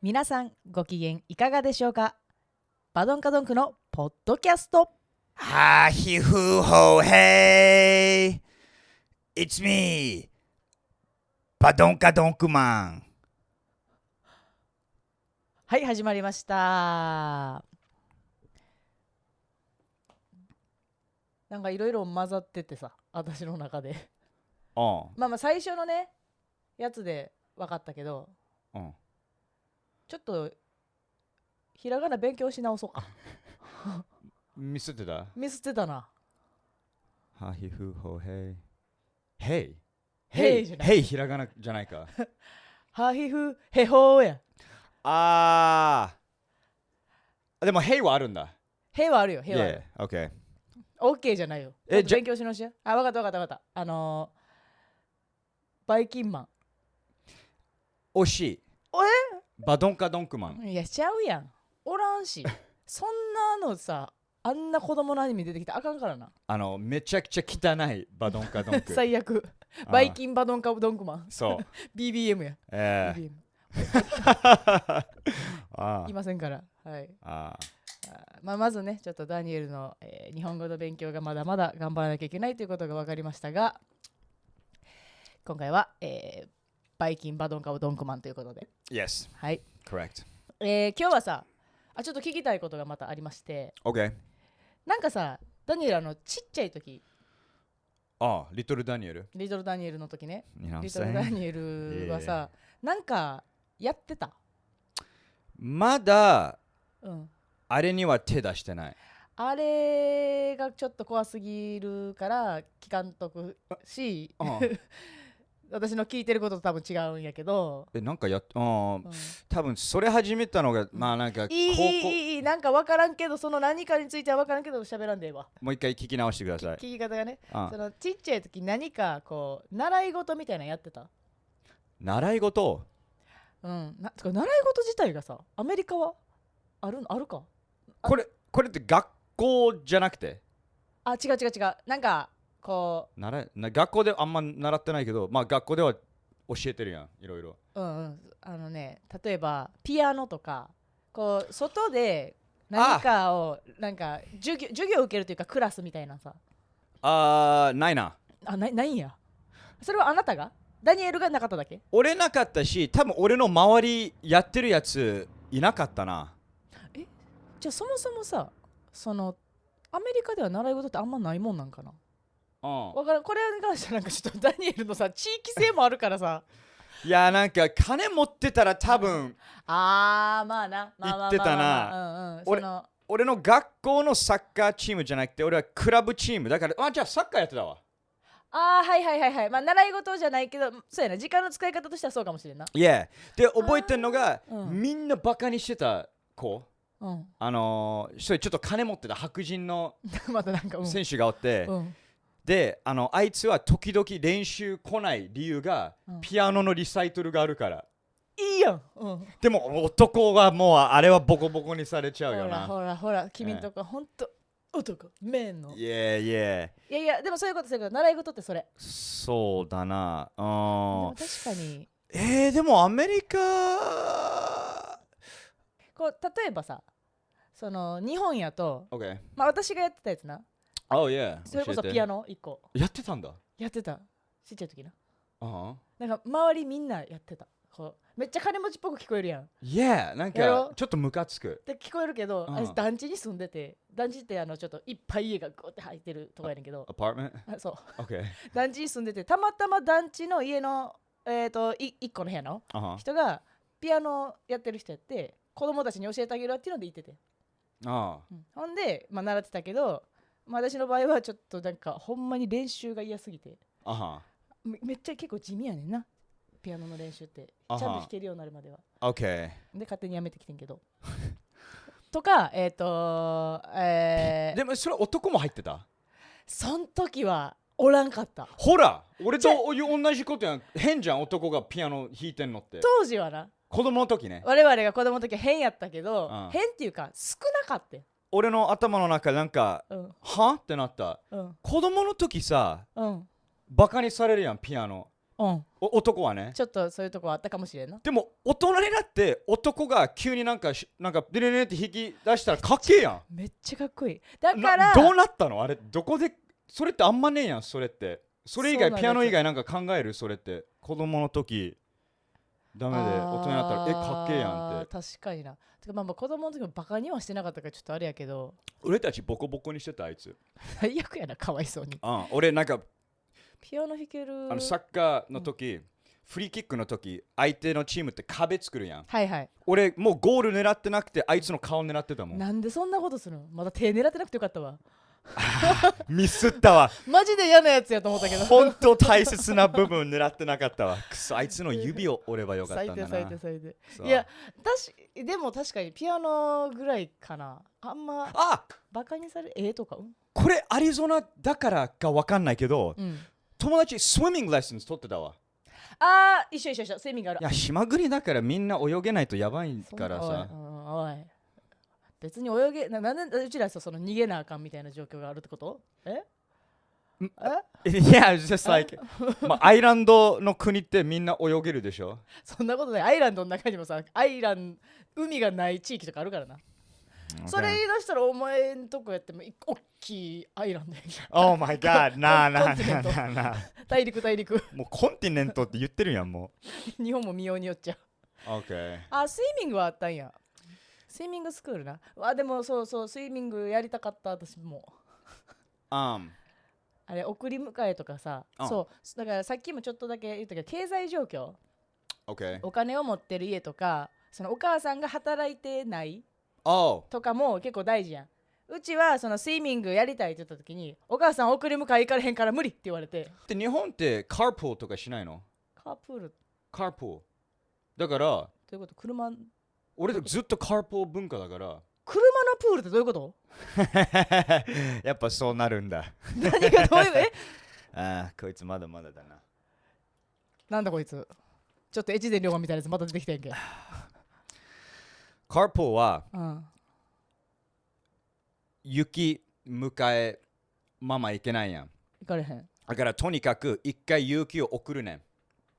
皆さんご機嫌いかがでしょうか。バドンカドンクのポッドキャスト。はひふほへい It's me バドンカドンクマン。はい、始まりました。なんかいろいろ混ざっててさ、私の中でまあ最初のねやつで分かったけど、ちょっとひらがな勉強し直そうかミスってたミスってたな。はひふほへいへいへいじゃないへいひらがなじゃないかはひふへほーや。でもへいはあるんだ。へいはあるよ。へいはある。OK OK じゃないよ。勉強し直しや。分かったバイキンマン。惜しい。バドンカドンクマン。いやしちゃうやん。おらんしそんなのさ、あんな子供のアニメ出てきたらあかんからな。めちゃくちゃ汚いバドンカドンク最悪。バイキンバドンカドンクマン。そうBBM や。BBM いませんから。はい。まずね、ちょっとダニエルの、日本語の勉強がまだまだ頑張らなきゃいけないということが分かりましたが、今回は、バイキンバドンカドンクマンということで。Yes はい。 Correct 今日はさ、ちょっと聞きたいことがまたありまして。 OK なんかさ、ダニエルちっちゃい時、リトルダニエルの時ね、リトルダニエルはさ、なんかやってた？まだ、あれには手出してない。あれがちょっと怖すぎるから聞かんとくし私の聞いてることと多分違うんやけど、なんか多分それ始めたのが、まあなんかいいなんか分からんけど、その何かについては分からんけど喋らんでええわ。もう一回聞き直してください。聞き方がね、そのちっちゃい時何かこう習い事みたいなのやってた？習い事？習い事自体がさ、アメリカはあるか？これって学校じゃなくて？違う。なんかこう学校であんま習ってないけど、まあ学校では教えてるやん、いろいろ。例えばピアノとか、こう外で何かをなんか授業を受けるというか、クラスみたいなさ。ないな。ないんや。それはあなたが？ダニエルがなかっただけ？俺なかったし、多分俺の周りやってるやついなかったな。じゃあそもそもさ、そのアメリカでは習い事ってあんまないもんなんかな？わからん。これに関してはなんかちょっとダニエルのさ、地域性もあるからさいやなんか金持ってたら多分まあな、言ってたな。俺の学校のサッカーチームじゃなくて、俺はクラブチームだから、じゃあサッカーやってたわ。はい、まあ習い事じゃないけど、そうやな、時間の使い方としてはそうかもしれんな。で覚えてるのが、みんなバカにしてた子、一人ちょっと金持ってた白人のまたなんか、選手がおって、であいつは時々練習来ない理由が、ピアノのリサイトルがあるから。いいやん、でも男がもうあれはボコボコにされちゃうよな。ほら君んとこほんと男メンの。いやでもそういうこと習い事ってそれ。そうだな。でも確かにでもアメリカこう例えばさ、その日本やと、Okay. まあ私がやってたやつな。それこそピアノ1個やってたんだ。やってた、ちっちゃい時な。なんか周りみんなやってた。こうめっちゃ金持ちっぽく聞こえるやん。なんかちょっとムカつくで聞こえるけど、団地に住んでて、団地ってちょっといっぱい家がゴーって入ってるとこやねんけど、アパートメント？そう、Okay. 団地に住んでて、たまたま団地の家の1個の部屋の人がピアノやってる人やって、子供たちに教えてあげるっていうので言ってて、ほんで、習ってたけど、私の場合はちょっとなんかほんまに練習が嫌すぎて、めっちゃ結構地味やねんな、ピアノの練習って。ちゃんと弾けるようになるまでは。で勝手にやめてきてんけどとかでもそれ男も入ってた？そん時はおらんかった。ほら俺と同じことやん。変じゃん、男がピアノ弾いてんのって。当時はな、子供の時ね。我々が子供の時は変やったけど、変っていうか少なかった。俺の頭の中なんか、はってなった。子供の時さ、バカにされるやん、ピアノ。男はね。ちょっとそういうとこあったかもしれんな。でも大人になって男が急になんかデレレって引き出したらかっけえやん。めっちゃかっこいい。だからどうなったのあれ、どこで、それってあんまねえやん、それって。それ以外、ピアノ以外なんか考える、それって。子供の時ダメで大人になったらかっけえやんって。確かにな。てかまあ子供の時もバカにはしてなかったからちょっとあれやけど、俺たちボコボコにしてた、あいつ。最悪やな、かわいそうに。俺なんかピアノ弾ける。サッカーの時、フリーキックの時、相手のチームって壁作るやん。はいはい。俺もうゴール狙ってなくて、あいつの顔狙ってたもん。なんでそんなことするの？まだ手狙ってなくてよかったわ。ミスったわ。マジで嫌なやつやと思ったけど。本当大切な部分狙ってなかったわ。くそ、あいつの指を折ればよかったんだな。最低。いや、でも確かにピアノぐらいかな。あんまバカにされとか。これアリゾナだからかわかんないけど、友達スイミングレッスン取ってたわ。一緒スイミングある。いや、島国だからみんな泳げないとやばいからさ。おい別に泳げなんでうちらその逃げなあかんみたいな状況があるってこと？いや、just like アイランドの国ってみんな泳げるでしょ。そんなことない。アイランドの中にもさ、海がない地域とかあるからな。それ言い出したらお前んとこやっても大きいアイランドやん。Oh my god なあ大陸もうコンティネントって言ってるやん。もう日本も見ようによっちゃうスイミングはあったんや。スイミングスクールな。でもそうスイミングやりたかった。私もあれ送り迎えとかさ、そうだからさっきもちょっとだけ言ったけど、経済状況、お金を持ってる家とか、そのお母さんが働いてないとかも結構大事やん。うちはそのスイミングやりたいって言った時に、お母さん送り迎え行かれへんから無理って言われて。で日本ってカープールとかしないの？カープールだからどういうこと？車？俺ずっとカープール文化だから。車のプールってどういうこと？やっぱそうなるんだ。何がどういうこいつまだまだだな。なんだこいつ。ちょっと越前龍馬みたいなやつまた出てきたやんけ。カープールは、雪迎えいけないやん。行かれへん。だからとにかく一回雪を送るね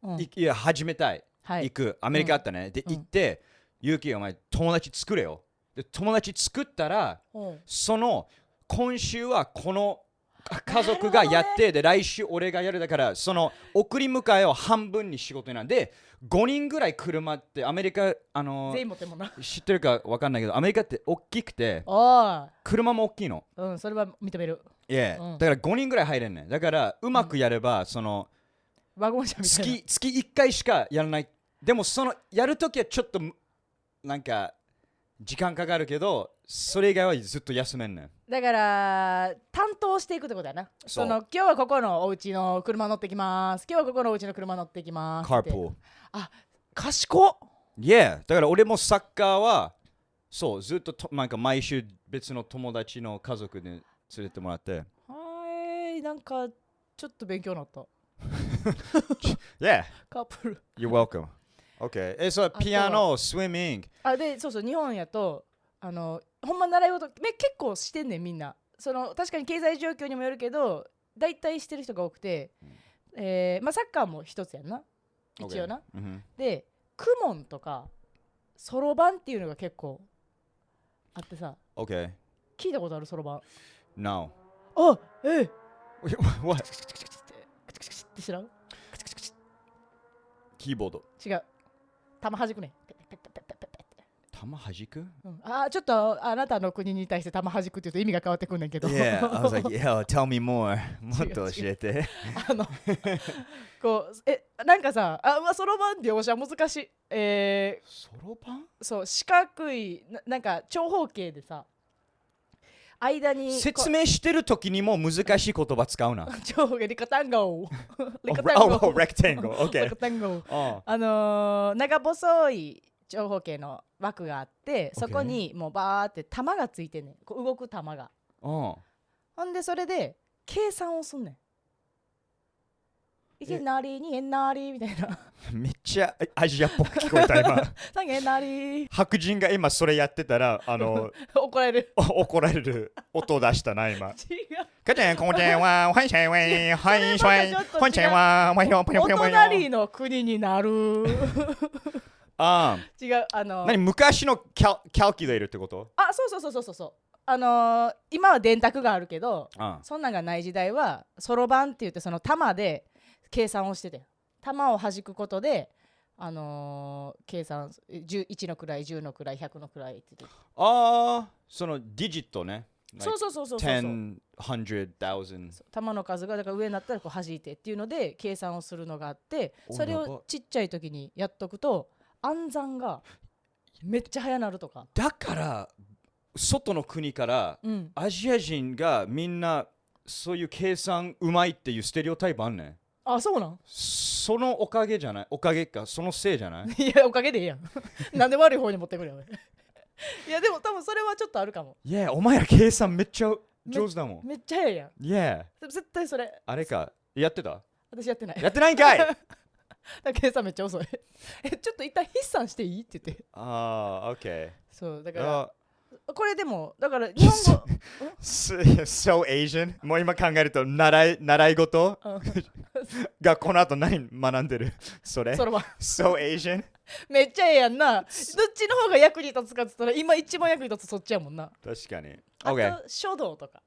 ん。いや始めたい。行く。アメリカあったね。で行って、雪お前友達作れよ。で友達作ったら、その今週はこの家族がやって、で来週俺がやる。だからその送り迎えを半分に仕事になんで、5人ぐらい車ってアメリカ全員持ってもな。知ってるか分かんないけど、アメリカって大きくて車も大きいの。それは認める。だから5人ぐらい入れんねん。だからうまくやれば、そのワゴン車みたいな。月1回しかやらない。でもそのやるときはちょっとなんか時間かかるけど、それ以外はずっと休めんねん。だから担当していくってことやな。その今日はここのお家の車乗ってきます。今日はここのお家の車乗ってきます。カープール。賢っ。だから俺もサッカーはそうずっとなんか毎週別の友達の家族に連れてもらって。なんかちょっと勉強になった。カープール。You're welcome. OK。それピアノ、スイミング。で、そう日本やとほんま習い事結構してんねんみんな。その確かに経済状況にもよるけど、大体してる人が多くて、サッカーも一つやんな。一応な。で、クモンとかそろばんっていうのが結構あってさ。聞いたことある？そろばん。No。What？ って知らん？キーボード。違う。玉弾くね。玉弾く？ちょっとあなたの国に対して玉弾くって言うと意味が変わってくんねんけど。I was like, tell me more. もっと教えて。こうなんかさ、そろばん描写難しい。そろばん？そう、四角いなんか長方形でさ、間に説明してる時にも難しい言葉使うな。長方形リカタンゴレクタンゴ。レクタンゴ。長細い長方形の枠があって、そこにもうバーって玉がついてんねん。こう動く玉が。ほんでそれで計算をすんねん。いけなりにえなりみたいな。めっちゃアジアっぽく聞こえた今。さげなり。白人が今それやってたら怒られる音を出したな今。違う。お隣の国になる。違う、昔のキャルキュレーターってこと？そう。今は電卓があるけど、そんなんがない時代はそろばんって言ってその玉で計算をしてて、玉を弾くことで計算1の位、10の位、100の位って言って。そのディジットね。そう。10、100、1000。玉の数がだから上になったらこう弾いてっていうので計算をするのがあって、それをちっちゃい時にやっとくと暗算がめっちゃ早なるとか。だから外の国から、アジア人がみんなそういう計算うまいっていうステレオタイプあんねん。そうなん？そのおかげじゃない？おかげか、そのせいじゃない？いや、おかげでいいやん。なんで悪い方に持ってくるよ。いや、でも多分それはちょっとあるかも。いや、お前ら計算めっちゃ上手だもん。めっちゃ早いやん。いや。絶対それ。あれか、やってた？私やってない。やってないんかい。計算めっちゃ遅い。ちょっと一旦筆算していいって言って。OK。そう、だから。これでもだから日本語So Asian もう今考えると習い事がこの後何学んでる？それ So Asian めっちゃええやんな。どっちの方が役に立つかっつったら今一番役に立つそっちやもんな。確かに。あと書道とか。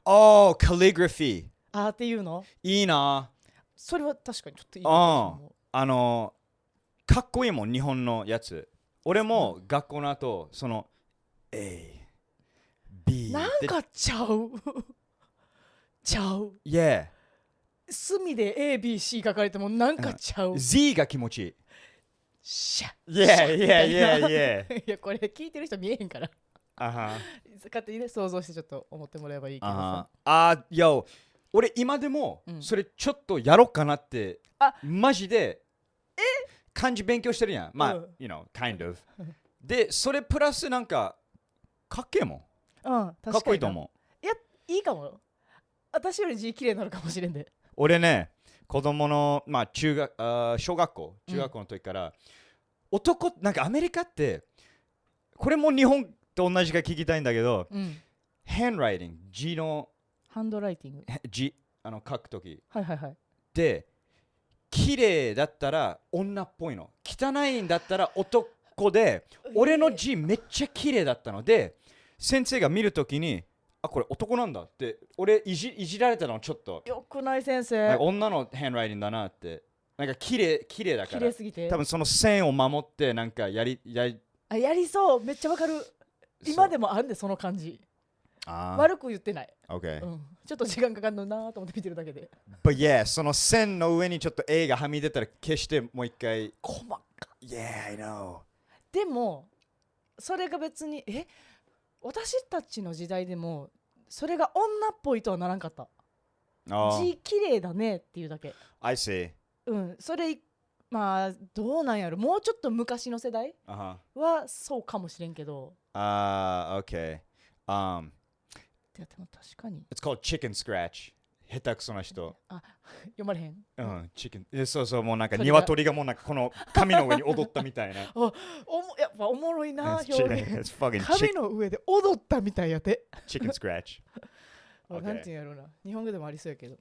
calligraphy っていうのいいな。それは確かにちょっといいな。かっこいいもん日本のやつ。俺も学校の後そのA B なんかちゃうYeah 墨で A B C 書かれてもなんかちゃう、Z が気持ちいい。シャ Yeah いやこれ聞いてる人見えへんから勝手にね想像してちょっと思ってもらえばいいけどさ。俺今でもそれちょっとやろうかなってマジで漢字勉強してるやん。kind of でそれプラスなんかかっけえもん。かっこいいと思う。いやいいかも。私より字綺麗になるかもしれんで。俺ね子供の小学校の時から、なんかアメリカってこれも日本と同じか聞きたいんだけど、ハンドライティング字のハンドライティング字書く時はいで綺麗だったら女っぽいの、汚いんだったら男で、俺の字めっちゃ綺麗だったので先生が見るときにこれ男なんだって俺いじられたの。ちょっとよくない先生、女のハンドライティングだなって。なんか綺麗だから綺麗すぎて多分その線を守ってなんかやりそう。めっちゃわかる。今でもあんでその感じ。悪く言ってない、okay. ちょっと時間かかるのなと思って見てるだけで。But yeah その線の上にちょっと A がはみ出たら消してもう一回細か。 Yeah I know。 でもそれが別に私たちの時代でもそれが女っぽいとはならんかった。字綺麗だねっていうだけ。 I see。 それどうなんやろ。もうちょっと昔の世代はそうかもしれんけど。OK。でも確かに It's called chicken scratch。 下手くそな人。読まれへん。チキン。そうもうなんか鶏がもうなんかこの紙の上に踊ったみたいな。やっぱおもろいな表現。紙の上で踊ったみたいやで。Chicken scratch。なんていうんやろうな。日本語でもありそうやけど。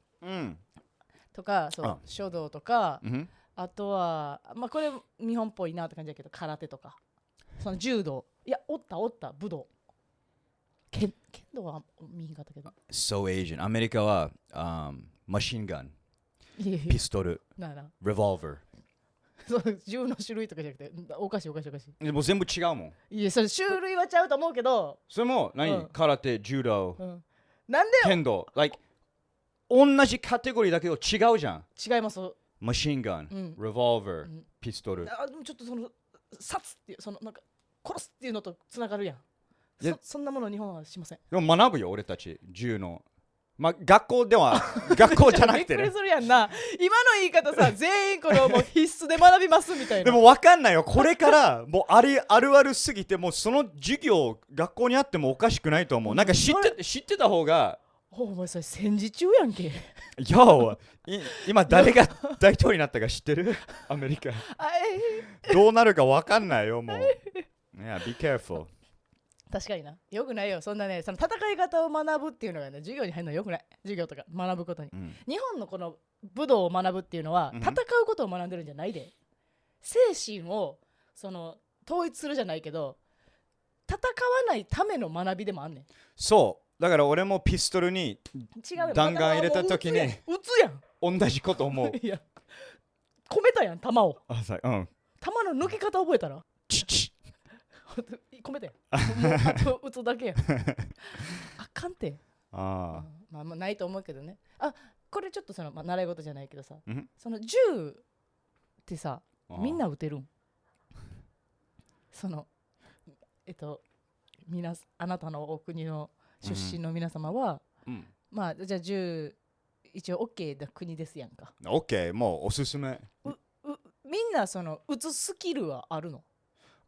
とか書道とか、あとはこれ日本っぽいなって感じだけど空手とか、その柔道。いやおった武道。剣道は見えへんかったけど。 So Asian。 アメリカは、マシンガン、ピストル、レボルバー。銃の種類とかじゃなくておかしい。でも全部違うもん。いやそれ種類はちゃうと思うけど。それも空手、柔道、なんで剣道、同じカテゴリーだけど違うじゃん。違います。マシンガン、レボルバー、ピストル。でもちょっとその殺っていうなんか殺すっていうのとつながるやん。そんなもの日本はしません。でも学ぶよ俺たち銃の。学校では学校じゃなくて、びっくりするやんな。今の言い方さ全員これをもう必須で学びますみたいな。でも分かんないよこれからもうあるあるすぎてもうその授業学校にあってもおかしくないと思う。なんか知ってた方が。お前それ戦時中やんけ。今誰が大統領になったか知ってる？アメリカどうなるか分かんないよもう。Yeah, be careful。確かにな。よくないよ。そんなね、その戦い方を学ぶっていうのがね、授業に入るのよくない。授業とか学ぶことに。日本のこの武道を学ぶっていうのは、戦うことを学んでるんじゃないで。精神をその統一するじゃないけど、戦わないための学びでもあんねん。そう。だから俺もピストルに弾丸入れた時に撃つやん。同じこと思う。いや、込めたやん、弾を。弾の抜き方覚えたら。込めてもうあと打つだけやあかんてまあないと思うけどね。これちょっとその、習い事じゃないけどさ、その銃ってさみんな撃てるん？そのあなたのお国の出身の皆様は、まあじゃあ銃一応 OK な国ですやんか。 OK もうおすすめ。みんなその撃つスキルはあるの？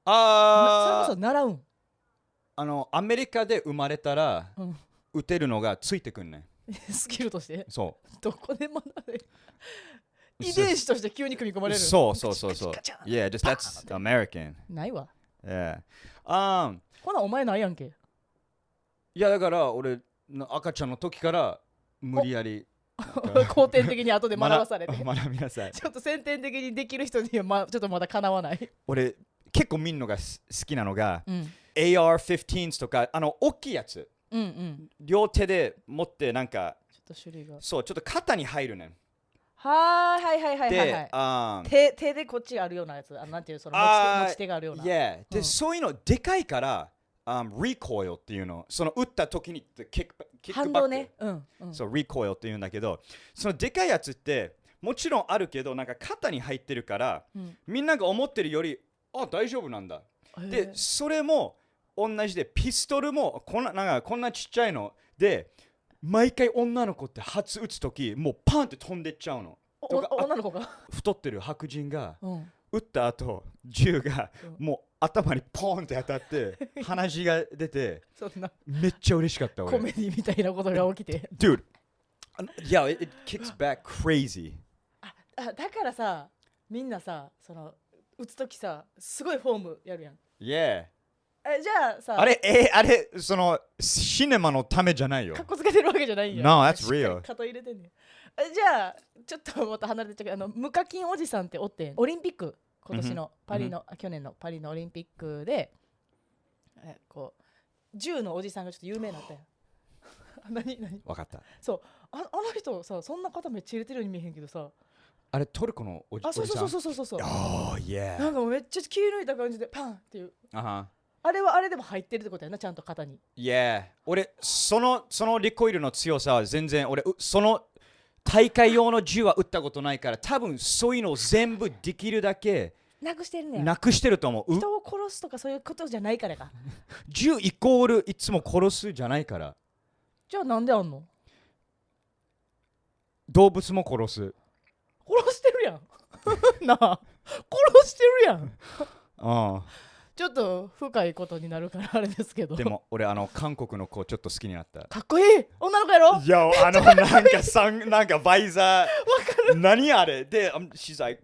それこそ習うん？アメリカで生まれたら、撃てるのがついてくんねスキルとして。そう。どこで学べ遺伝子として急に組み込まれる。そう。Yeah, just that's American。 ないわ。Yeah。ほなお前ないやんけ。いやだから俺赤ちゃんの時から無理やり後天的に後で学ばされて学びなさい。ちょっと先天的にできる人には、ちょっとまだかなわない。俺結構見るのが好きなのが、AR-15s とか大きいやつ、両手で持ってなんかちょっと種類がそうちょっと肩に入るねん。はい手でこっちあるようなやつ、なんていうその持ち手があるような。でそういうのでかいからrecoil っていうの、その撃った時にキックバック反動ね。そう recoil っていうんだけど、そのでかいやつってもちろんあるけどなんか肩に入ってるから、みんなが思ってるより大丈夫なんだ。でそれも同じでピストルもこんなちっちゃいので毎回女の子って初撃つ時もうパンって飛んでっちゃうの。女の子が太ってる白人が、撃った後銃がもう頭にポーンって当たって鼻血が出てそんなめっちゃ嬉しかった俺。コメディみたいなことが起きてDude yeah it kicks back crazy。 だからさみんなさその撃つ時さすごいフォームやるやん。Yeah。じゃあさあれそのシネマのためじゃないよ。かっこつけてるわけじゃないんや。 No that's real。 肩入れてんねん。じゃあちょっとまた離れてっちゃうけど無課金おじさんっておってん。オリンピック今年のパリの、去年のパリのオリンピックでこう銃のおじさんがちょっと有名になったよ。何分かった。そうあの人さそんな肩めっちゃ入れてるように見えへんけどさ、あれトルコのおじさん。そうOh yeah。 なんかもうめっちゃ気抜いた感じでパンっていう。あれはあれでも入ってるってことやな、ちゃんと肩に。Yeah。 俺そのリコイルの強さは全然俺その大会用の銃は撃ったことないから多分そういうのを全部できるだけなくしてるね。なくしてると思う。人を殺すとかそういうことじゃないからか。銃イコールいつも殺すじゃないから。じゃあなんであんの？動物も殺す。殺してるやんなあ殺してるやん。ちょっと深いことになるからあれですけど。でも俺韓国の子ちょっと好きになった。かっこいい女の子やろ。いやなんかバイザー何あれでshe's like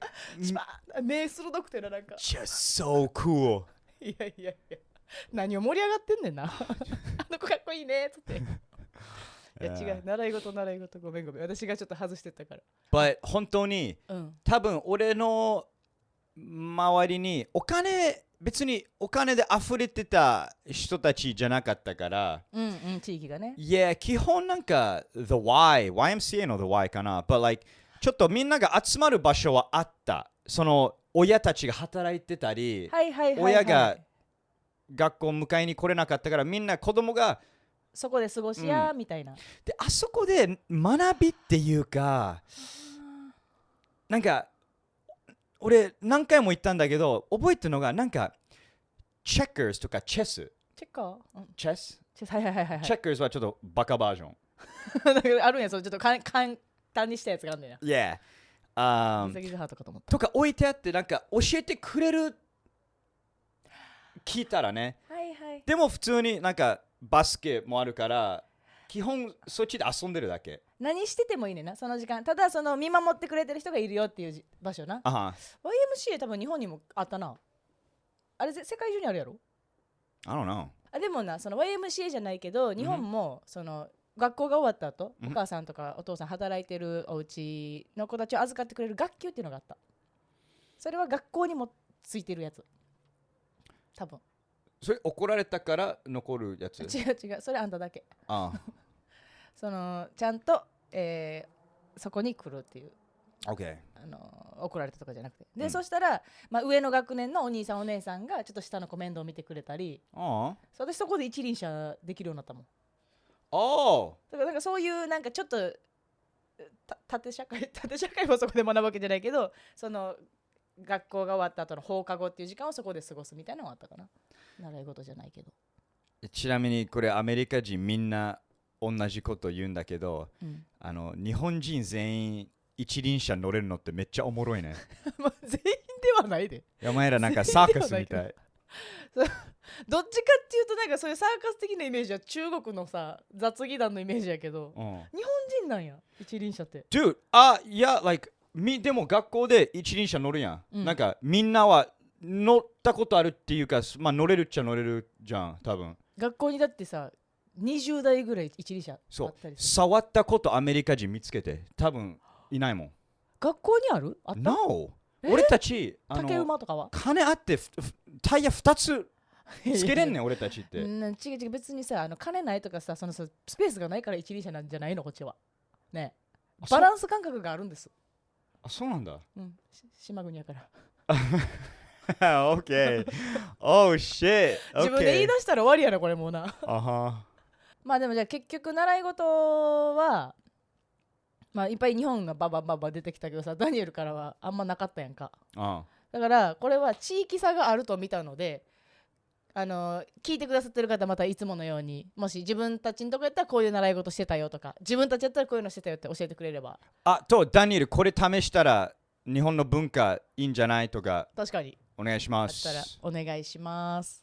目鋭くてな、なんか just so cool。 いや何を盛り上がってんねんなあの子かっこいいねっつっていや違う、習い事ごめん私がちょっと外してったから。 But 本当に、多分俺の周りに別にお金で溢れてた人たちじゃなかったから、地域がね。いや基本なんか YMCA の The Y かな。 But like ちょっとみんなが集まる場所はあった。その親たちが働いてたり、親が学校迎えに来れなかったからみんな子供がそこで過ごしやみたいな。であそこで学びっていうかなんか俺何回も言ったんだけど覚えてるのがなんかチェッカーズとかチェス。チェッカー？チェス？はいチェッカーズはちょっとバカバージョンあるんや、それちょっと簡単にしたやつがあるんだよ。Yeah。とか置いてあってなんか教えてくれる聞いたらね。でも普通になんかバスケもあるから基本そっちで遊んでるだけ。何しててもいいねんなその時間。ただその見守ってくれてる人がいるよっていう場所な。YMCA 多分日本にもあったな。あれ世界中にあるやろ。I don't know。でもなその YMCA じゃないけど日本もその学校が終わった後、お母さんとかお父さん働いてるお家の子たちを預かってくれる学級っていうのがあった。それは学校にもついてるやつ多分。それ怒られたから残るやつ？違うそれあんただけ。そのちゃんと、そこに来るっていう、OK、怒られたとかじゃなくてで、そしたら、上の学年のお兄さんお姉さんがちょっと下の子面倒見てくれたり、私そこで一輪車できるようになったもん。だからなんかそういうなんかちょっと縦社会もそこで学ぶわけじゃないけど、その学校が終わった後の放課後っていう時間をそこで過ごすみたいなのがあったかな。習い事じゃないけど。ちなみにこれアメリカ人みんな同じこと言うんだけど、日本人全員一輪車乗れるのってめっちゃおもろいね。全員ではないで。お前らなんかサーカスみたい。どっちかっていうとなんかそういうサーカス的なイメージは中国のさ雑技団のイメージやけど、日本人なんや一輪車って。Dude、いや、でも学校で一輪車乗るやん。なんかみんなは乗ったことあるっていうか、乗れるっちゃ乗れるじゃん多分。学校にだってさ20台ぐらい一輪車あったりする。触ったことアメリカ人見つけて多分いないもん。学校にある？あった？ No、俺たち竹馬とかは金あってタイヤ2つつけれんねん俺たちって。違う別にさ金ないとかさ、そのさスペースがないから一輪車なんじゃないのこっちはね。バランス感覚があるんです。そうなんだ。島国やから。OK Oh shit、 自分で言い出したら終わりやなこれもうな。でもじゃあ結局習い事はいっぱい日本がババ出てきたけどさ、ダニエルからはあんまなかったやんか。だからこれは地域差があると見たので、聞いてくださってる方またいつものように、もし自分たちのとこやったらこういう習い事してたよとか、自分たちやったらこういうのしてたよって教えてくれれば。ダニエルこれ試したら日本の文化いいんじゃないとか、確かにお願いします。あったらお願いします。